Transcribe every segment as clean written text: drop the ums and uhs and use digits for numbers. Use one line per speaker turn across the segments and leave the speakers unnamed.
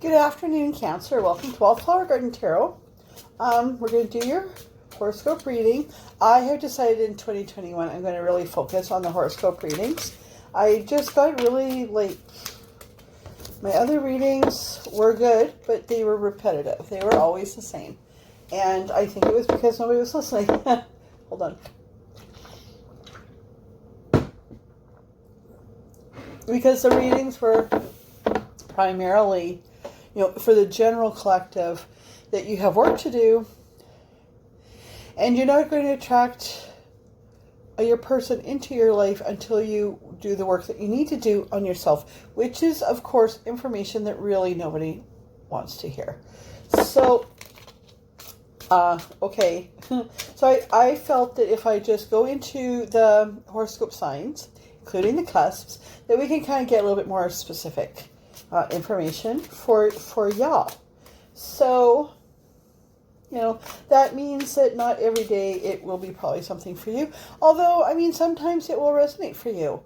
Good afternoon, Cancer. Welcome to Wildflower Garden Tarot. We're going to do your horoscope reading. I have decided in 2021 I'm going to really focus on the horoscope readings. I just got really my other readings were good, but they were repetitive. They were always the same. And I think it was because nobody was listening. Hold on. Because the readings were primarily, for the general collective, that you have work to do, and you're not going to attract your person into your life until you do the work that you need to do on yourself, which is, of course, information that really nobody wants to hear. So, okay. So I felt that if I just go into the horoscope signs, including the cusps, that we can kind of get a little bit more specific information for y'all. So, that means that not every day it will be probably something for you. Although, sometimes it will resonate for you.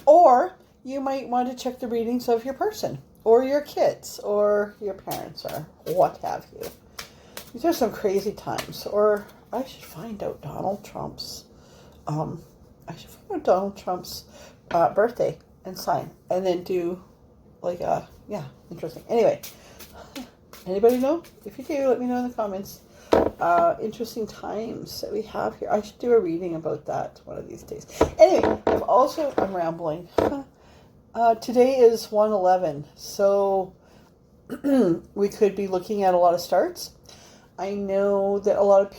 Or you might want to check the readings of your person, or your kids, or your parents, or what have you. These are some crazy times. Or I should find out Donald Trump's birthday and sign, and then do interesting. Anyway, anybody know? If you do, let me know in the comments. Interesting times that we have here. I should do a reading about that one of these days. Anyway, I'm rambling. Today is 1/11, so we could be looking at a lot of starts. I know that a lot of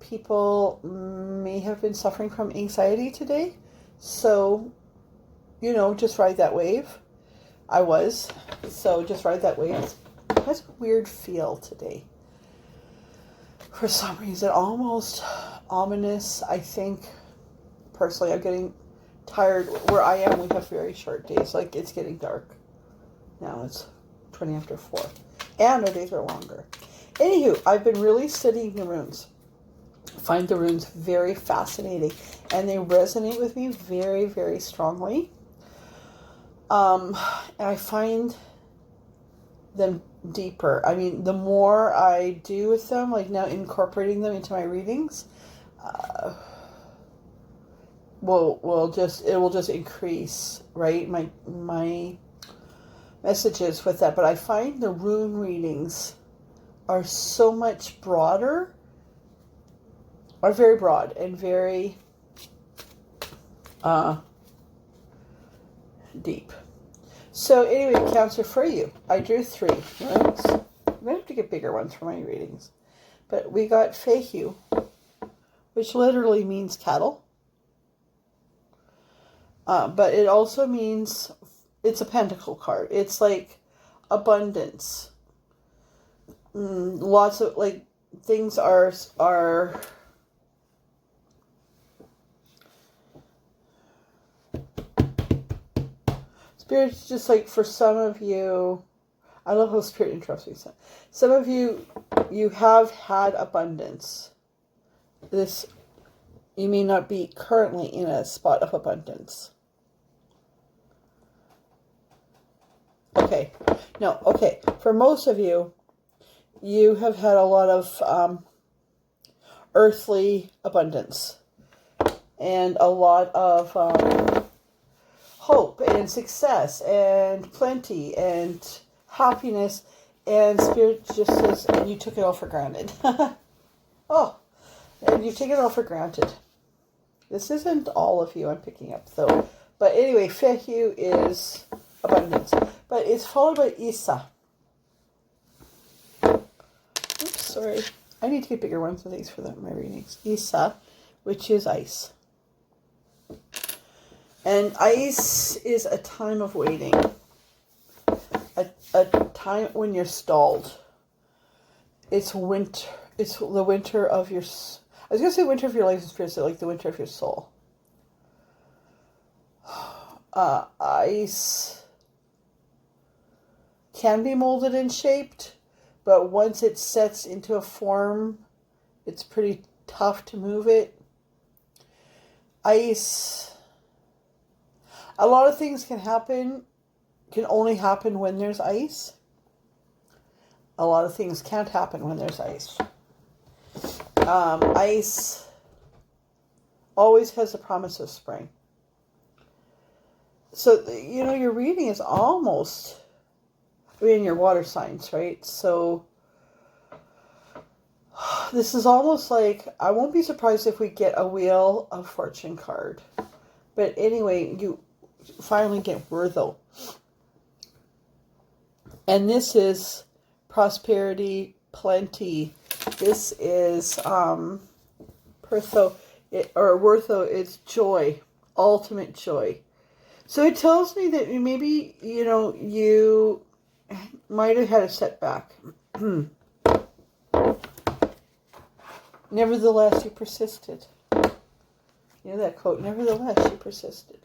people may have been suffering from anxiety today, so, just ride that wave. I was, so just ride that wave. It has a weird feel today. For some reason, almost ominous. I think, personally, I'm getting tired. Where I am, we have very short days. It's getting dark. Now it's 20 after 4. And our days are longer. Anywho, I've been really studying the runes. I find the runes very fascinating. And they resonate with me very, very strongly. And I find them deeper. The more I do with them, now incorporating them into my readings, it will just increase, right? My messages with that. But I find the rune readings are so much broader, are very broad and very deep. So anyway, Cancer, for you, I drew 3 runes. I'm going to have to get bigger ones for my readings. But we got Fehu, which literally means cattle. But it also means, it's a pentacle card. It's like abundance. Lots of, things are Spirit's just for some of you, I love how Spirit interrupts me. Some of you have had abundance. You may not be currently in a spot of abundance. Okay. No, okay. For most of you, you have had a lot of earthly abundance. And a lot of hope and success and plenty and happiness, and Spirit just says, and you took it all for granted. Oh, and you take it all for granted. This isn't all of you I'm picking up, though. But anyway, Fehu is abundance. But it's followed by Isa. Oops, sorry. I need to get bigger ones of these for my readings. Isa, which is ice. And ice is a time of waiting. A time when you're stalled. It's winter. It's the winter of your... I was going to say winter of your life and spirit, so the winter of your soul. Ice can be molded and shaped, but once it sets into a form, it's pretty tough to move it. Ice... A lot of things can only happen when there's ice. a lot of things can't happen when there's ice. Ice always has the promise of spring. So, your reading is almost in your water signs, right? So this is almost like, I won't be surprised if we get a Wheel of Fortune card. But anyway, you finally get Virgo. And this is prosperity, plenty. This is Wortho, it's joy, ultimate joy. So it tells me that maybe, you might have had a setback. Nevertheless, you persisted. You know that quote, nevertheless, you persisted.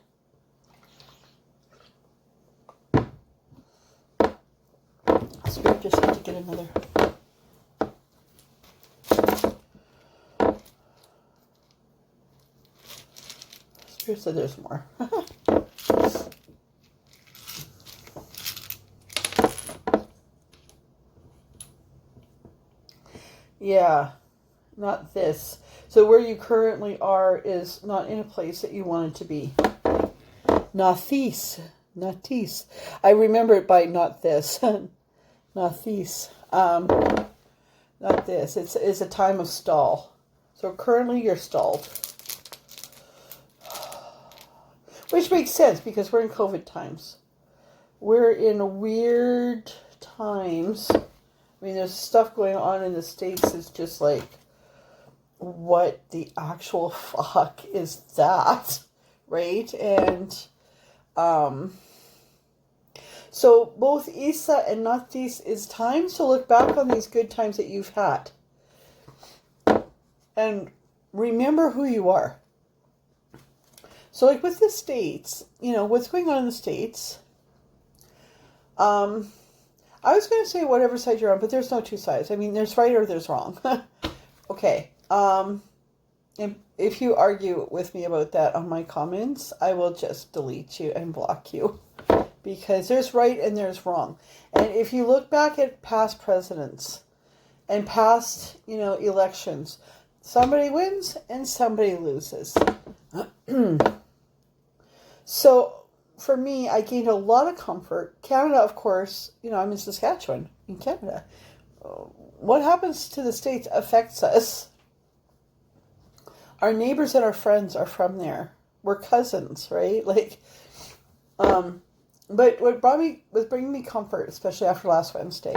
Spirit just had to get another. Spirit said there's more. Yeah, not this. So where you currently are is not in a place that you wanted to be. Not this. Not this. I remember it by not this. Not this. Not this. It's a time of stall. So currently you're stalled. Which makes sense because we're in COVID times. We're in weird times. I mean, there's stuff going on in the States. It's just like, what the actual fuck is that? Right? And so both Isa and Natis is time to look back on these good times that you've had. And remember who you are. So like with the States, what's going on in the States, I was going to say whatever side you're on, but there's no two sides. I mean, there's right or there's wrong. Okay. And if you argue with me about that on my comments, I will just delete you and block you. Because there's right and there's wrong. And if you look back at past presidents and past, elections, somebody wins and somebody loses. So for me, I gained a lot of comfort. Canada, of course, I'm in Saskatchewan, in Canada. What happens to the States affects us. Our neighbors and our friends are from there. We're cousins, right? But what was bringing me comfort, especially after last Wednesday,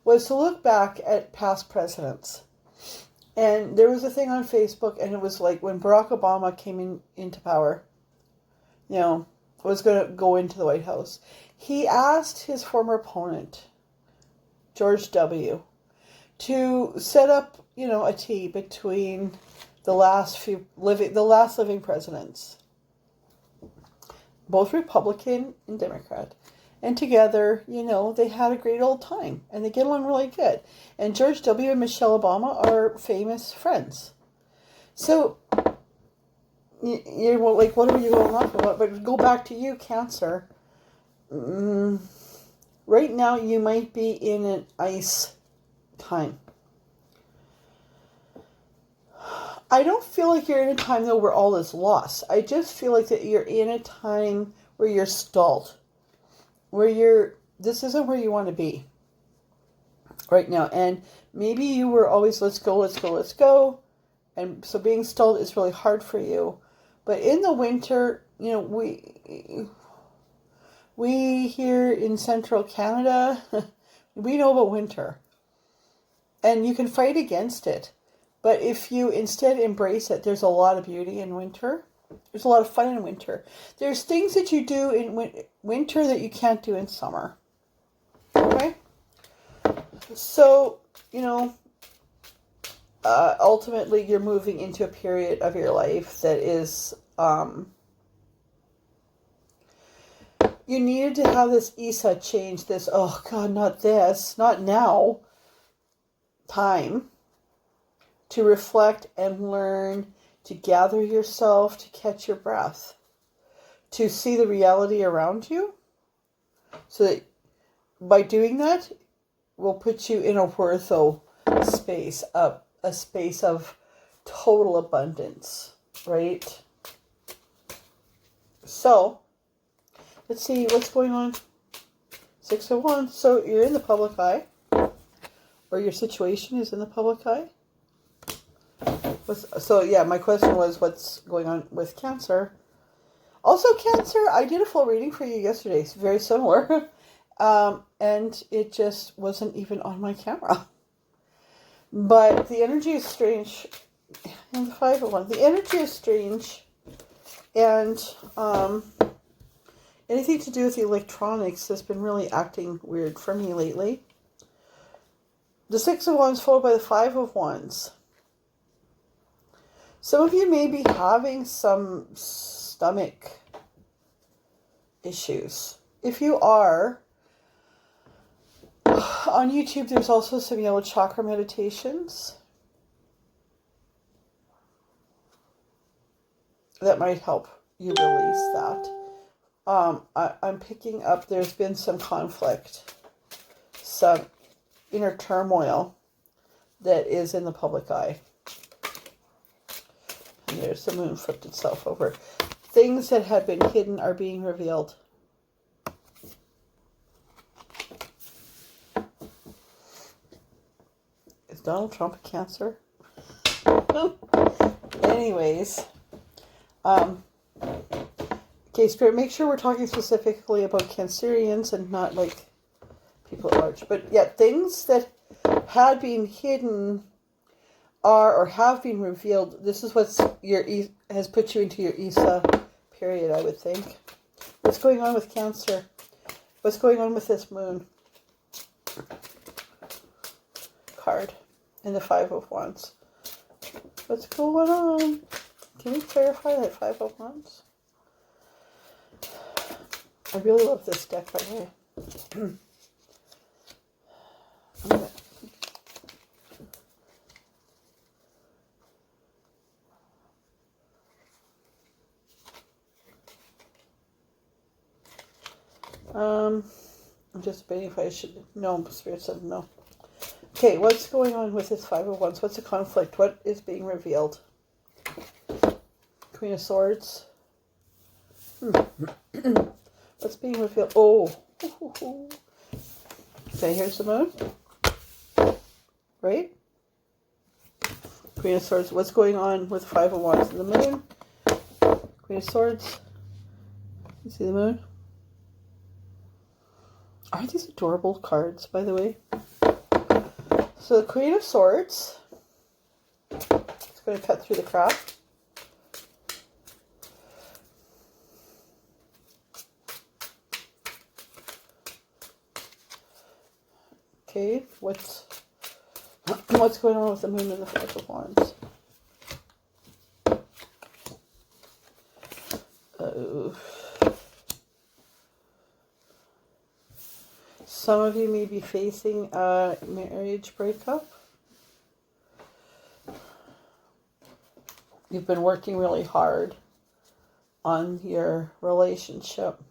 was to look back at past presidents. And there was a thing on Facebook, and it was like when Barack Obama came into power, was going to go into the White House. He asked his former opponent, George W., to set up, a tea between the last living presidents, both Republican and Democrat. And together, they had a great old time, and they get along really good. And George W. and Michelle Obama are famous friends. So, you're like, what are you going off about? But go back to you, Cancer. Right now, you might be in an ice time. I don't feel like you're in a time, though, where all is lost. I just feel like that you're in a time where you're stalled. This isn't where you want to be right now. And maybe you were always, let's go, let's go, let's go. And so being stalled is really hard for you. But in the winter, we here in central Canada, we know about winter. And you can fight against it. But if you instead embrace it, there's a lot of beauty in winter. There's a lot of fun in winter. There's things that you do in winter that you can't do in summer. Okay? So, ultimately you're moving into a period of your life that is, you needed to have this Isa change, this, oh God, not this, not now, time to reflect and learn, to gather yourself, to catch your breath, to see the reality around you, so that by doing that, will put you in a wortho space, a space of total abundance, right? So, let's see what's going on. 6 of Wands. So you're in the public eye, or your situation is in the public eye. So yeah, my question was, what's going on with Cancer? Also, Cancer, I did a full reading for you yesterday. It's very similar. And it just wasn't even on my camera. But the energy is strange. And the 5 of Wands. The energy is strange. And anything to do with the electronics has been really acting weird for me lately. The 6 of Wands followed by the 5 of Wands. Some of you may be having some stomach issues. If you are, on YouTube there's also some yellow chakra meditations that might help you release that. I'm picking up, there's been some conflict, some inner turmoil that is in the public eye. And there's the moon flipped itself over. Things that have been hidden are being revealed. Is Donald Trump a Cancer? Anyways. Okay, Spirit, make sure we're talking specifically about Cancerians and not like people at large. But yeah, things that had been hidden are or have been revealed. This is what's has put you into your Isa period, I would think. What's going on with Cancer? What's going on with this moon card and the 5 of Wands? What's going on? Can we clarify that 5 of Wands? I really love this deck, by the way. I'm just debating if I should. No, Spirit said no. Okay, what's going on with this 5 of Wands? What's the conflict? What is being revealed? Queen of Swords. What's being revealed? Oh. Okay, here's the moon. Right? Queen of Swords. What's going on with 5 of Wands and the moon? Queen of Swords. You see the moon? Aren't these adorable cards, by the way? So the Queen of Swords. It's going to cut through the crap. Okay, what's going on with the moon and the 5 of Wands? Some of you may be facing a marriage breakup. You've been working really hard on your relationship,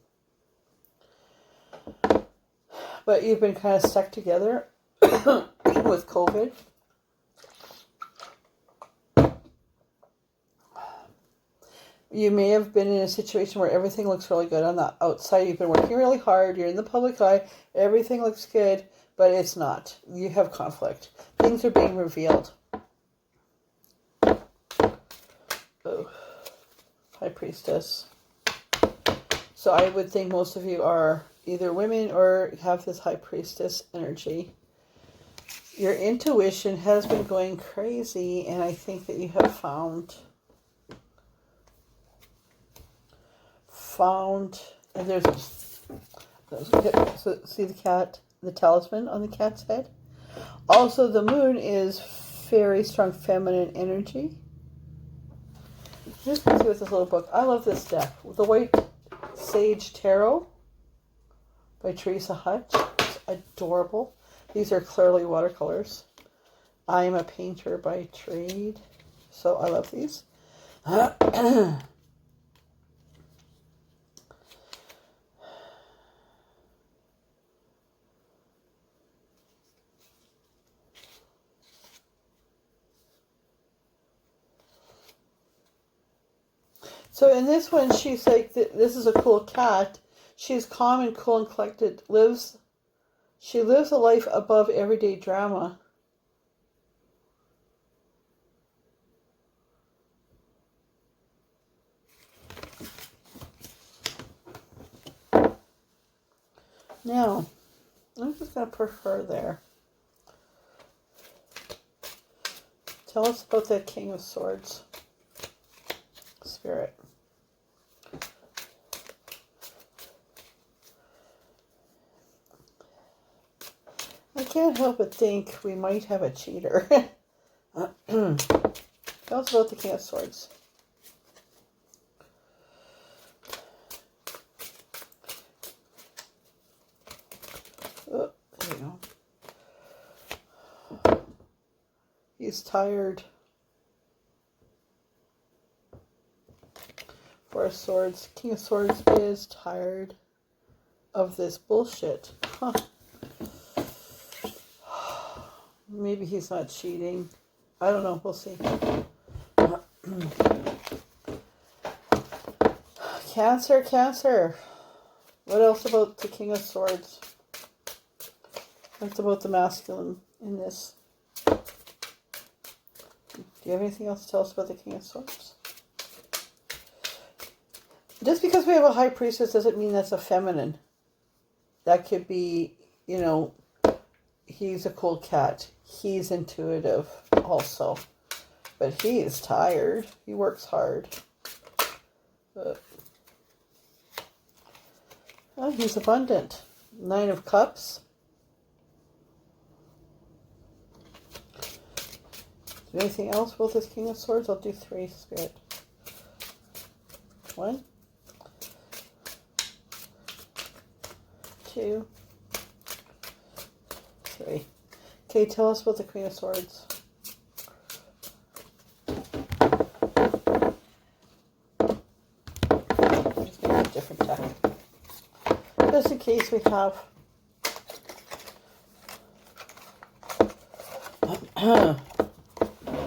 but you've been kind of stuck together with COVID. You may have been in a situation where everything looks really good on the outside. You've been working really hard. You're in the public eye. Everything looks good, but it's not. You have conflict. Things are being revealed. Oh. High Priestess. So I would think most of you are either women or have this High Priestess energy. Your intuition has been going crazy, and I think that you have found, and there's so see the cat, the talisman on the cat's head. Also, the moon is very strong feminine energy. Here's what see with this little book. I love this deck. The White Sage Tarot by Teresa Hutch. It's adorable. These are clearly watercolors. I am a painter by trade, so I love these. So in this one, she's like, this is a cool cat. She's calm and cool and collected. She lives a life above everyday drama. Now, I'm just going to put her there. Tell us about that King of Swords spirit. I can't help but think we might have a cheater. Tell us about the King of Swords. Oh, there you go. He's tired. Four of Swords. King of Swords is tired of this bullshit. Huh. Maybe he's not cheating. I don't know. We'll see. Cancer, Cancer. What else about the King of Swords? What's about the masculine in this? Do you have anything else to tell us about the King of Swords? Just because we have a High Priestess doesn't mean that's a feminine. That could be, you know, he's a cool cat. He's intuitive also. But he is tired. He works hard. But, oh, he's abundant. Nine of Cups. Anything else about this King of Swords? I'll do 3, Spirit. 1, 2, 3. Okay, tell us about the Queen of Swords. I'm just going to do a different deck. Just in case we have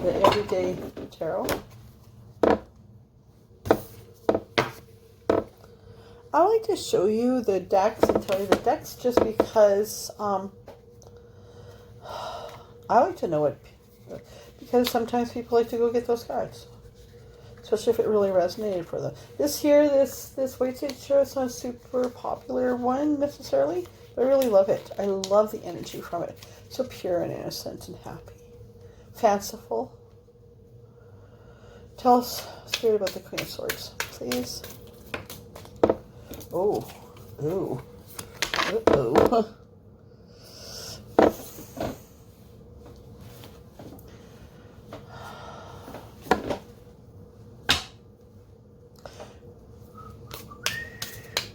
the Everyday Tarot. I like to show you the decks and tell you the decks just because I like to know it, because sometimes people like to go get those cards, especially if it really resonated for them. This White Sage Tarot is not a super popular one necessarily, but I really love it. I love the energy from it. So pure and innocent and happy. Fanciful. Tell us, Spirit, about the Queen of Swords, please. Oh. Ooh. Uh-oh.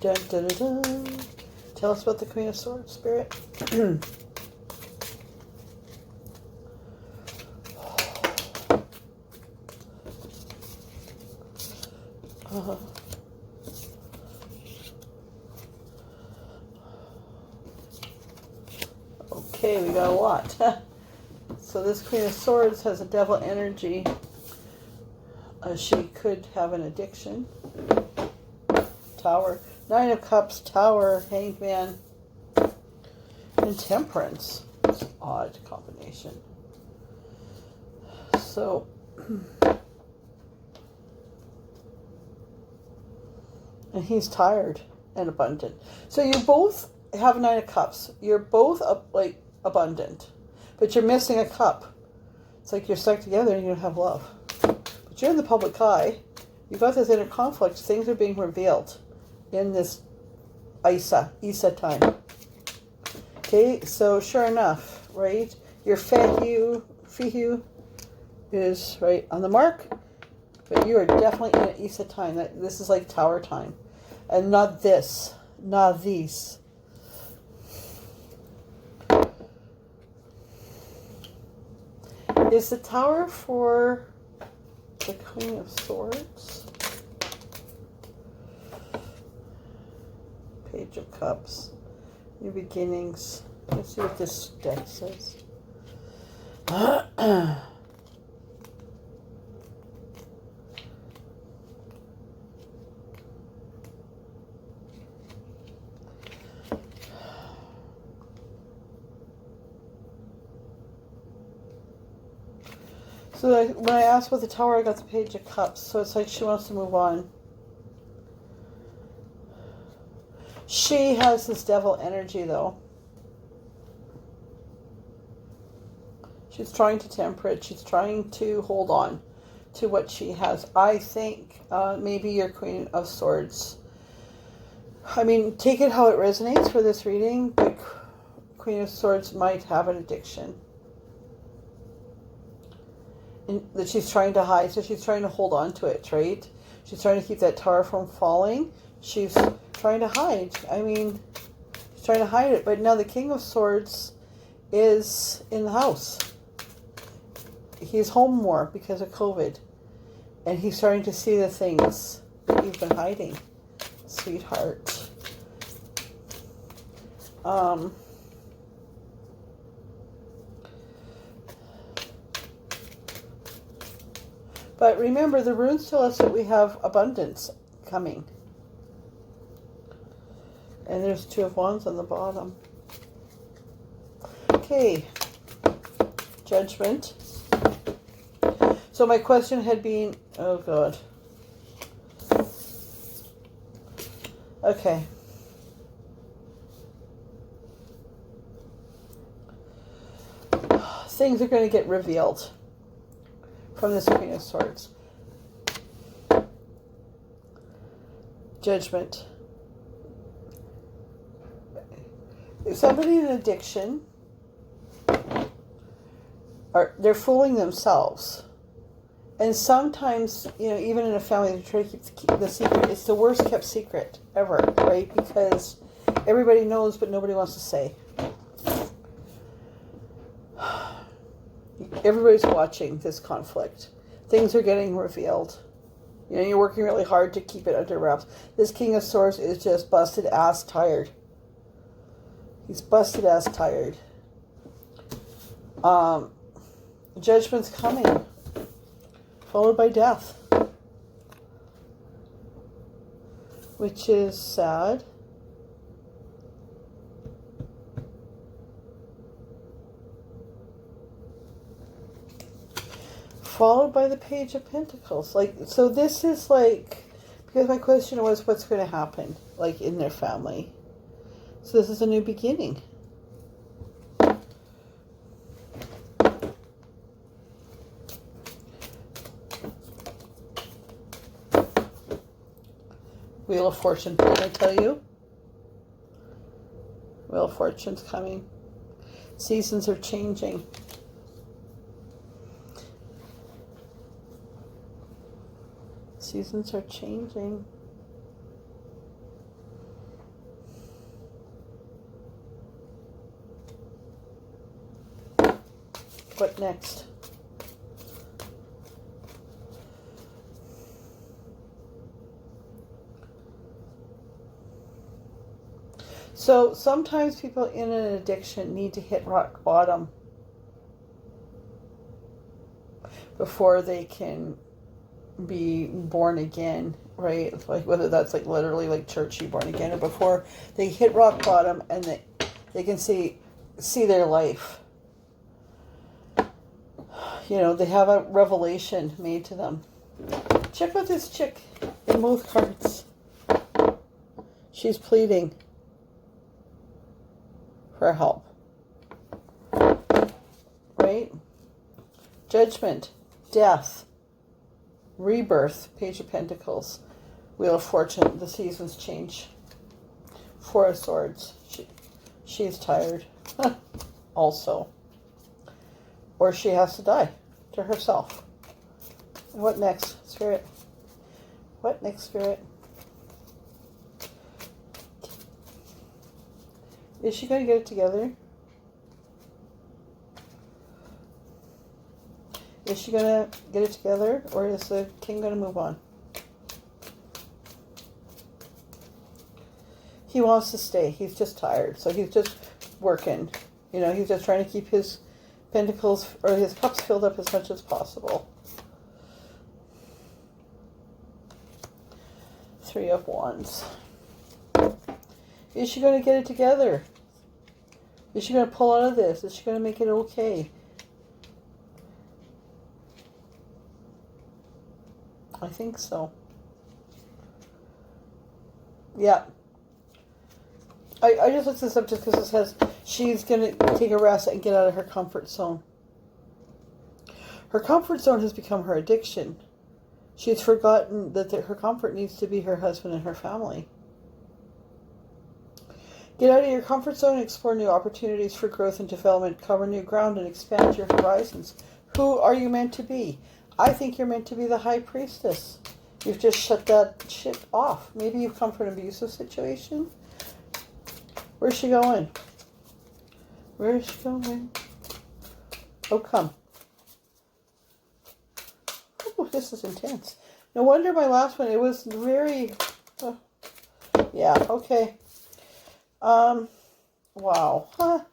Dun, dun, dun, dun. Tell us about the Queen of Swords, Spirit. Okay, we got a lot. So this Queen of Swords has a devil energy. She could have an addiction. Tower. 9 of Cups, Tower, Hanged Man, and Temperance. It's an odd combination. So, and he's tired and abundant. So you both have 9 of Cups. You're both like abundant, but you're missing a cup. It's like you're stuck together and you don't have love. But you're in the public eye. You've got this inner conflict. Things are being revealed in this Isa time. Okay, so sure enough, right? Your Fihu is right on the mark, but you are definitely in an Isa time. This is like Tower time, and not this, not these. Is the Tower for the Queen of Swords? Page of Cups. New beginnings. Let's see what this deck says. So when I asked about the Tower, I got the Page of Cups. So it's like she wants to move on. She has this devil energy, though. She's trying to temper it. She's trying to hold on to what she has. I think maybe your Queen of Swords. I mean, take it how it resonates for this reading, but Queen of Swords might have an addiction that she's trying to hide. So she's trying to hold on to it, right? She's trying to keep that tower from falling. She's trying to hide. I mean, she's trying to hide it. But now the King of Swords is in the house. He's home more because of COVID. And he's starting to see the things that you've been hiding, sweetheart. But remember, the runes tell us that we have abundance coming. And there's 2 of Wands on the bottom. Okay. Judgment. So my question had been, oh God. Okay. Things are going to get revealed from this Queen of Swords. Judgment. Somebody in addiction, they're fooling themselves. And sometimes, you know, even in a family, they try to keep the secret. It's the worst kept secret ever, right? Because everybody knows, but nobody wants to say. Everybody's watching this conflict. Things are getting revealed. You know, you're working really hard to keep it under wraps. This King of Swords is just busted ass tired. He's busted ass tired. Judgment's coming, followed by death, which is sad. Followed by the Page of Pentacles. Like, so this is like, because my question was what's going to happen, like, in their family. So this is a new beginning. Wheel of Fortune, did I tell you? Wheel of Fortune's coming. Seasons are changing. Seasons are changing. What next? So sometimes people in an addiction need to hit rock bottom before they can be born again, right? Like whether that's like literally like churchy born again, or before they hit rock bottom and they can see their life. You know, they have a revelation made to them. Check with this chick in both cards. She's pleading for help. Right? Judgment, death, rebirth, Page of Pentacles, Wheel of Fortune, the seasons change. 4 of Swords. She's tired. Also. Or she has to die to herself. What next, Spirit? What next, Spirit? Is she going to get it together? Is she going to get it together? Or is the king going to move on? He wants to stay. He's just tired. So he's just working. You know, he's just trying to keep his pentacles or his cups filled up as much as possible. 3 of Wands. Is she going to get it together? Is she going to pull out of this? Is she going to make it okay? I think so. Yeah. I just looked this up just because it says she's going to take a rest and get out of her comfort zone. Her comfort zone has become her addiction. She's forgotten that her comfort needs to be her husband and her family. Get out of your comfort zone and explore new opportunities for growth and development. Cover new ground and expand your horizons. Who are you meant to be? I think you're meant to be the High Priestess. You've just shut that shit off. Maybe you've come from an abusive situation. Where's she going? Where is she going? Oh, come. Oh, this is intense. No wonder my last one, it was very... yeah, okay. Wow. Huh.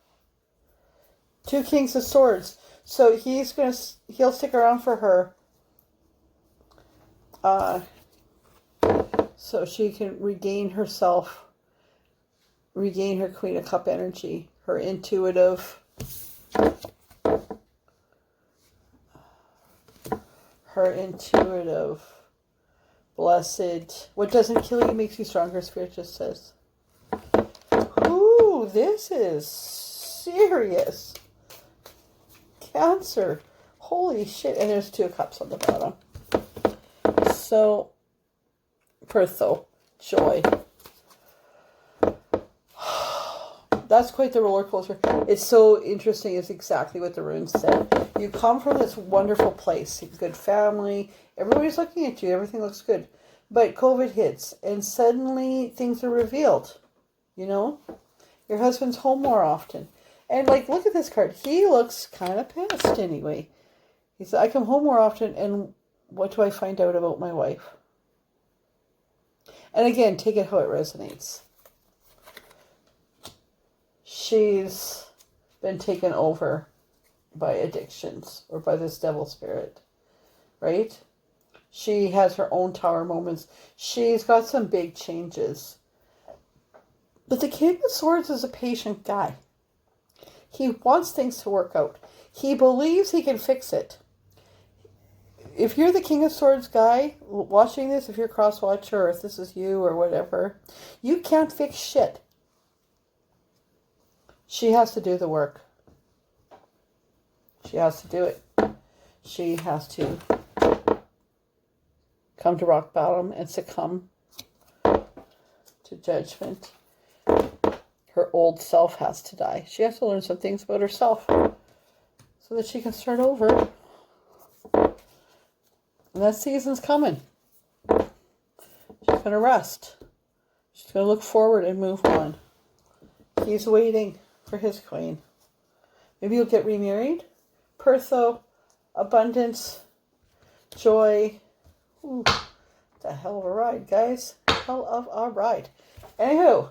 2 Kings of Swords. So he'll stick around for her. So she can regain herself. Regain her Queen of Cup energy. Her intuitive. Blessed. What doesn't kill you makes you stronger, Spirit just says. Ooh, this is serious. Cancer. Holy shit. And there's 2 cups on the bottom. So, Pertho. Joy. That's quite the roller coaster. It's so interesting. It's exactly what the runes said. You come from this wonderful place. Good family. Everybody's looking at you. Everything looks good. But COVID hits. And suddenly things are revealed. You know? Your husband's home more often. And like, look at this card. He looks kind of pissed anyway. He said, I come home more often and what do I find out about my wife? And again, take it how it resonates. She's been taken over by addictions or by this devil spirit, right? She has her own tower moments. She's got some big changes. But the King of Swords is a patient guy. He wants things to work out. He believes he can fix it. If you're the King of Swords guy watching this, if you're a cross-watcher or if this is you or whatever, you can't fix shit. She has to do the work. She has to do it. She has to come to rock bottom and succumb to judgment. Her old self has to die. She has to learn some things about herself so that she can start over. And that season's coming. She's going to rest. She's going to look forward and move on. He's waiting for his queen. Maybe you'll get remarried. Pertho, abundance, joy. Ooh, it's a hell of a ride, guys. Hell of a ride. Anywho,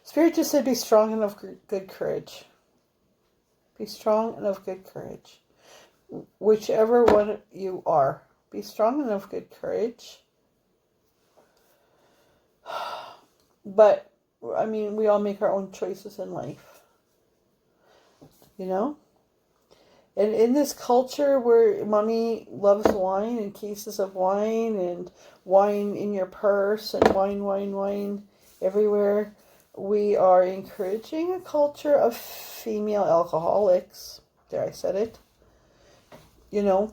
Spirit just said be strong and of good courage. Be strong and of good courage. Whichever one you are. Be strong and of good courage. But, I mean, we all make our own choices in life. You know? And in this culture where mommy loves wine and cases of wine and wine in your purse and wine everywhere, we are encouraging a culture of female alcoholics. There, I said it. You know,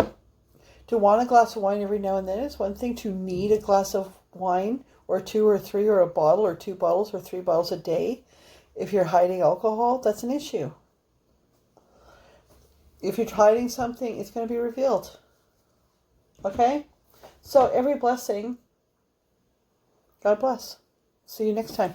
to want a glass of wine every now and then is one thing. To need a glass of wine or 2 or 3 or a bottle or 2 bottles or 3 bottles a day, if you're hiding alcohol, that's an issue. If you're hiding something, it's going to be revealed. Okay? So every blessing, God bless. See you next time.